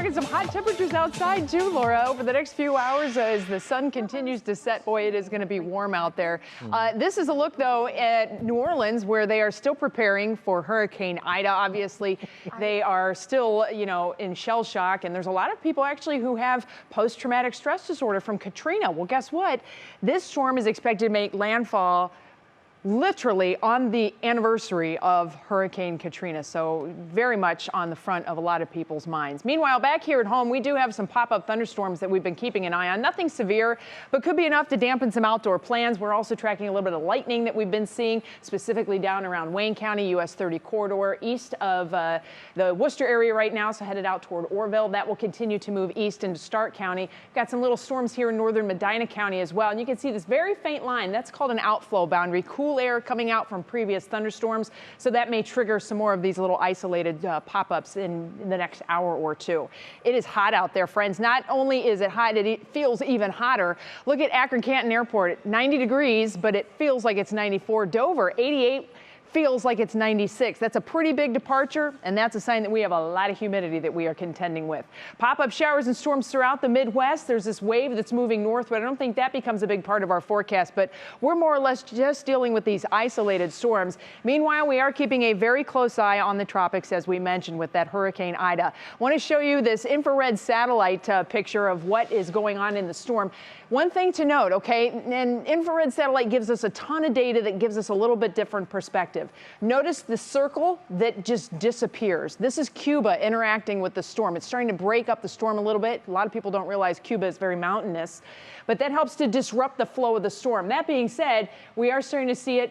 talking some hot temperatures outside too, Laura, over the next few hours as the sun continues to set. Boy, it is going to be warm out there. This is a look, though, at New Orleans, where they are still preparing for Hurricane Ida. Obviously, they are still, in shell shock, and there's a lot of people actually who have post-traumatic stress disorder from Katrina. Well, guess what? This storm is expected to make landfall literally on the anniversary of Hurricane Katrina, so very much on the front of a lot of people's minds. Meanwhile, back here at home, we do have some pop-up thunderstorms that we've been keeping an eye on. Nothing severe, but could be enough to dampen some outdoor plans. We're also tracking a little bit of lightning that we've been seeing, specifically down around Wayne County, US 30 corridor, east of the Worcester area right now, so headed out toward Orville. That will continue to move east into Stark County. Got some little storms here in northern Medina County as well, and you can see this very faint line. That's called an outflow boundary. Cool air coming out from previous thunderstorms, so that may trigger some more of these little isolated pop-ups in the next hour or two. It is hot out there, friends. Not only is it hot, it feels even hotter. Look at Akron-Canton Airport, 90 degrees, but it feels like it's 94. Dover, 88. Feels like it's 96. That's a pretty big departure, and that's a sign that we have a lot of humidity that we are contending with. Pop-up showers and storms throughout the Midwest. There's this wave that's moving north, but I don't think that becomes a big part of our forecast, but we're more or less just dealing with these isolated storms. Meanwhile, we are keeping a very close eye on the tropics, as we mentioned, with that Hurricane Ida. I want to show you this infrared satellite picture of what is going on in the storm. One thing to note, okay, an infrared satellite gives us a ton of data that gives us a little bit different perspective. Notice the circle that just disappears. This is Cuba interacting with the storm. It's starting to break up the storm a little bit. A lot of people don't realize Cuba is very mountainous, but that helps to disrupt the flow of the storm. That being said, we are starting to see it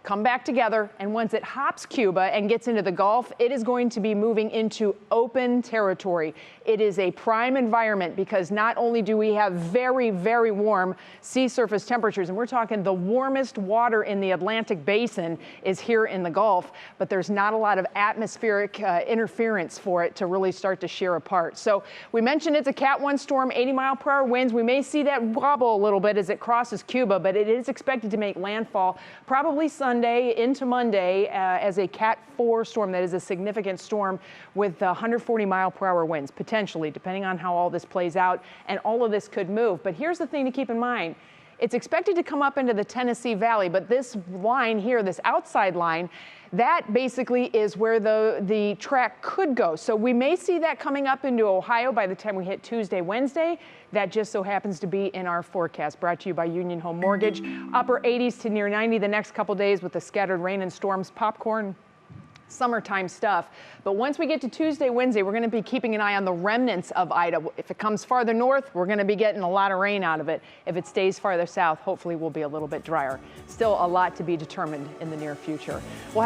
come back together, and once it hops Cuba and gets into the Gulf, it is going to be moving into open territory. It is a prime environment because not only do we have very, very warm sea surface temperatures, and we're talking the warmest water in the Atlantic basin is here in the Gulf, but there's not a lot of atmospheric interference for it to really start to shear apart. So we mentioned it's a Cat 1 storm, 80-mile-per-hour winds. We may see that wobble a little bit as it crosses Cuba, but it is expected to make landfall probably Sunday into Monday as a Cat 4 storm. That is a significant storm with 140-mile-per-hour winds, potentially, depending on how all this plays out. And all of this could move. But here's the thing to keep in mind. It's expected to come up into the Tennessee Valley, but this line here, this outside line, that basically is where the track could go. So we may see that coming up into Ohio by the time we hit Tuesday, Wednesday. That just so happens to be in our forecast, brought to you by Union Home Mortgage. Upper 80s to near 90 the next couple days with the scattered rain and storms. Popcorn, summertime stuff. But once we get to Tuesday, Wednesday, we're going to be keeping an eye on the remnants of Ida. If it comes farther north, we're going to be getting a lot of rain out of it. If it stays farther south, hopefully we'll be a little bit drier. Still a lot to be determined in the near future. We'll